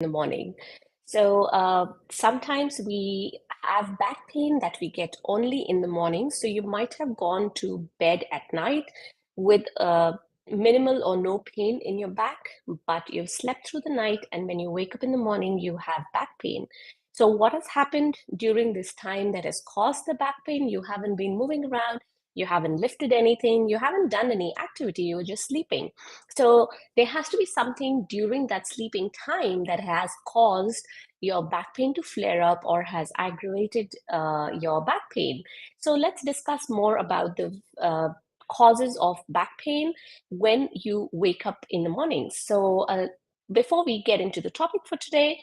in the morning. So sometimes we have back pain that we get only in the morning. So you might have gone to bed at night with minimal or no pain in your back, but you've slept through the night, and when you wake up in the morning, you have back pain. So what has happened during this time that has caused the back pain? You haven't been moving around, you haven't lifted anything, you haven't done any activity, you were just sleeping. So there has to be something during that sleeping time that has caused your back pain to flare up or has aggravated your back pain. So let's discuss more about the causes of back pain when you wake up in the morning. So before we get into the topic for today,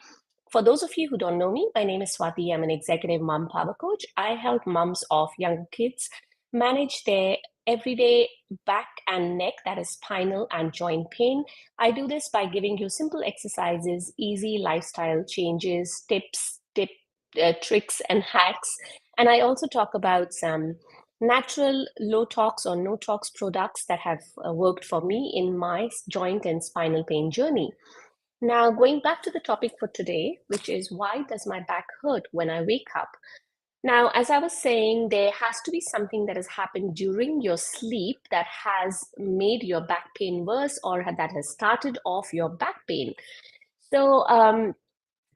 for those of you who don't know me, my name is Swati. I'm an executive mom power coach. I help moms of young kids manage their everyday back and neck, that is spinal and joint pain. I do this by giving you simple exercises, easy lifestyle changes, tricks and hacks. And I also talk about some natural low tox or no tox products that have worked for me in my joint and spinal pain journey. Now, going back to the topic for today, which is why does my back hurt when I wake up? Now, as I was saying, there has to be something that has happened during your sleep that has made your back pain worse or that has started off your back pain. So,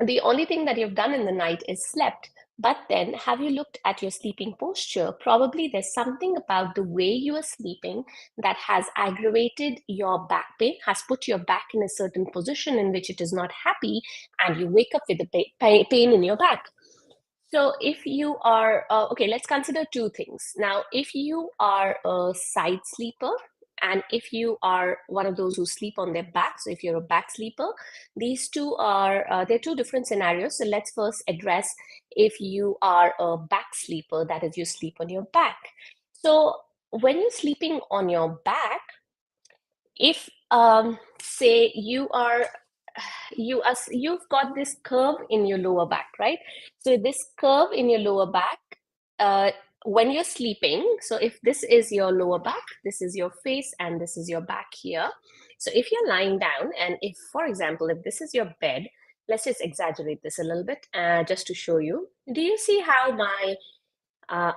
the only thing that you've done in the night is slept. But then, have you looked at your sleeping posture? Probably there's something about the way you are sleeping that has aggravated your back pain, has put your back in a certain position in which it is not happy, and you wake up with a pain in your back. So if you are, okay, let's consider two things. Now, if you are a side sleeper, and if you are one of those who sleep on their back, so if you're a back sleeper, these two are, they're two different scenarios. So let's first address if you are a back sleeper, that is, you sleep on your back. So when you're sleeping on your back, if say you've got this curve in your lower back, right? So this curve in your lower back, uh, when you're sleeping, so if this is your lower back, this is your face, and this is your back here. So if you're lying down, and if, for example, if this is your bed, let's just exaggerate this a little bit just to show you. Do you see how my uh,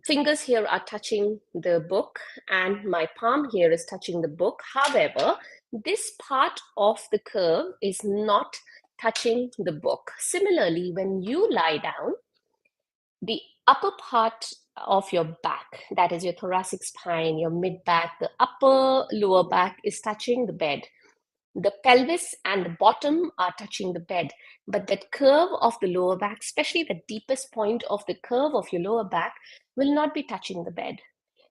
fingers here are touching the book and my palm here is touching the book? However, this part of the curve is not touching the book. Similarly, when you lie down, the upper part of your back, that is your thoracic spine, your mid back, the upper lower back is touching the bed. The pelvis and the bottom are touching the bed, but that curve of the lower back, especially the deepest point of the curve of your lower back, will not be touching the bed.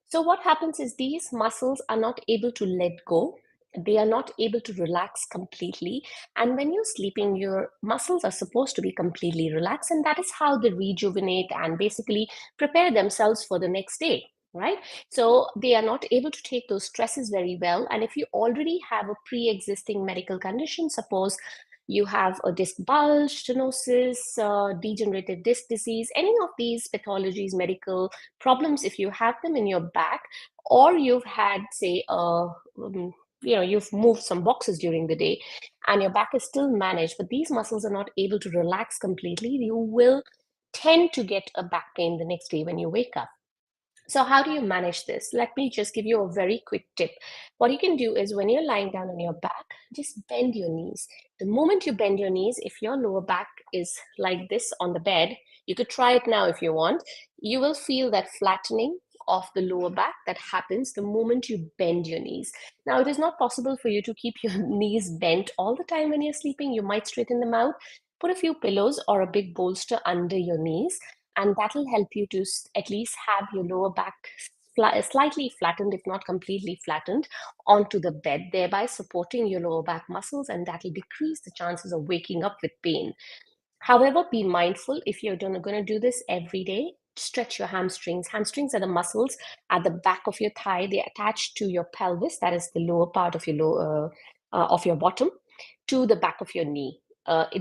So what happens is these muscles are not able to let go. They are not able to relax completely. And when you're sleeping, your muscles are supposed to be completely relaxed. And that is how they rejuvenate and basically prepare themselves for the next day, right? So they are not able to take those stresses very well. And if you already have a pre-existing medical condition, suppose you have a disc bulge, stenosis, degenerative disc disease, any of these pathologies, medical problems, if you have them in your back, or you've had, say, you've moved some boxes during the day and your back is still managed, but these muscles are not able to relax completely, you will tend to get a back pain the next day when you wake up. So how do you manage this? Let me just give you a very quick tip. What you can do is when you're lying down on your back, just bend your knees. The moment you bend your knees, if your lower back is like this on the bed, you could try it now if you want, you will feel that flattening of the lower back that happens the moment you bend your knees. Now, it is not possible for you to keep your knees bent all the time when you're sleeping. You might straighten them out, put a few pillows or a big bolster under your knees, and that will help you to at least have your lower back slightly flattened, if not completely flattened, onto the bed, thereby supporting your lower back muscles, and that will decrease the chances of waking up with pain. However, be mindful if you're going to do this every day. Stretch your hamstrings. Hamstrings are the muscles at the back of your thigh. They attach to your pelvis, that is the lower part of your bottom, to the back of your knee.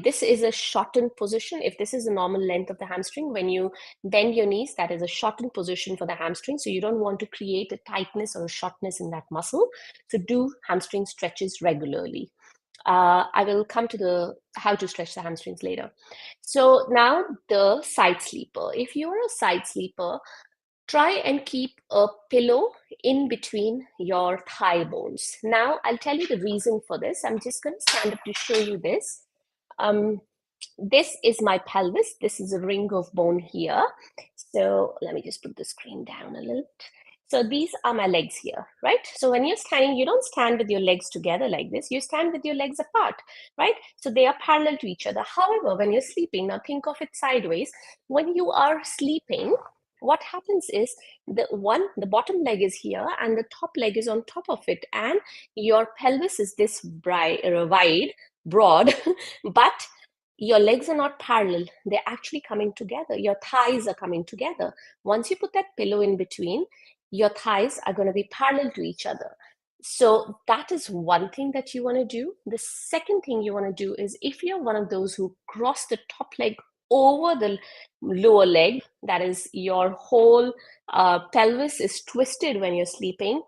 This is a shortened position. If this is the normal length of the hamstring, when you bend your knees, that is a shortened position for the hamstring. So you don't want to create a tightness or a shortness in that muscle. So do hamstring stretches regularly. I will come to the how to stretch the hamstrings later. So now the side sleeper. If you're a side sleeper, try and keep a pillow in between your thigh bones. Now, I'll tell you the reason for this. I'm just going to stand up to show you this. Um, this is my pelvis. This is a ring of bone here. So let me just put the screen down a little. So these are my legs here, right? So when you're standing, you don't stand with your legs together like this. You stand with your legs apart, right? So they are parallel to each other. However, when you're sleeping, now think of it sideways. When you are sleeping, what happens is the bottom leg is here and the top leg is on top of it, and your pelvis is this wide, broad, but your legs are not parallel. They're actually coming together. Your thighs are coming together. Once you put that pillow in between, your thighs are going to be parallel to each other. So that is one thing that you want to do. The second thing you want to do is, if you're one of those who cross the top leg over the lower leg, that is, your whole pelvis is twisted when you're sleeping,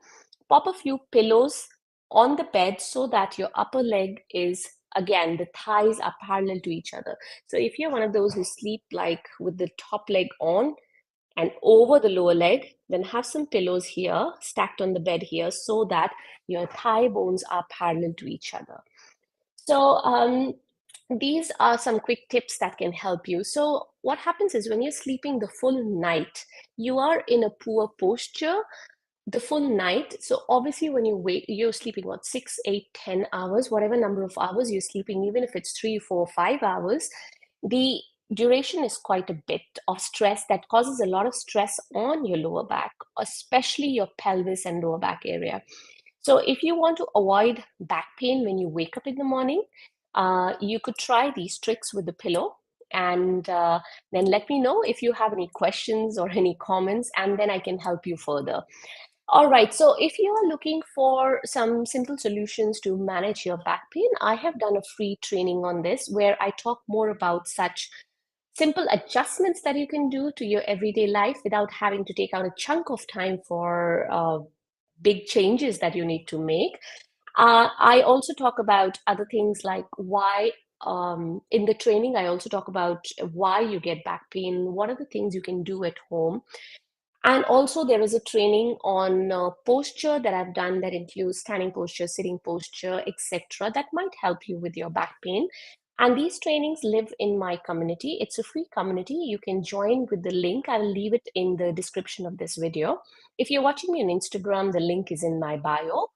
pop a few pillows on the bed so that your upper leg is, again, the thighs are parallel to each other. So if you're one of those who sleep like with the top leg on and over the lower leg, then have some pillows here stacked on the bed here so that your thigh bones are parallel to each other. So these are some quick tips that can help you. So what happens is, when you're sleeping the full night, you are in a poor posture the full night. So obviously when you wake, you're sleeping what, 6, 8, 10 hours, whatever number of hours you're sleeping, even if it's 3, 4, 5 hours, the duration is quite a bit of stress that causes a lot of stress on your lower back, especially your pelvis and lower back area. So if you want to avoid back pain when you wake up in the morning, you could try these tricks with the pillow, and then let me know if you have any questions or any comments, and then I can help you further. All right, so if you are looking for some simple solutions to manage your back pain, I have done a free training on this where I talk more about such simple adjustments that you can do to your everyday life without having to take out a chunk of time for big changes that you need to make. I also talk about other things like why, in the training, I also talk about why you get back pain, what are the things you can do at home. And also, there is a training on posture that I've done that includes standing posture, sitting posture, etc., that might help you with your back pain. And these trainings live in my community. It's a free community. You can join with the link. I will leave it in the description of this video. If you're watching me on Instagram, the link is in my bio.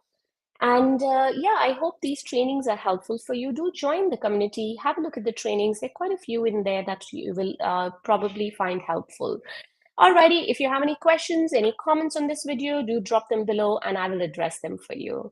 And yeah, I hope these trainings are helpful for you. Do join the community, have a look at the trainings. There are quite a few in there that you will probably find helpful. Alrighty, if you have any questions, any comments on this video, do drop them below and I will address them for you.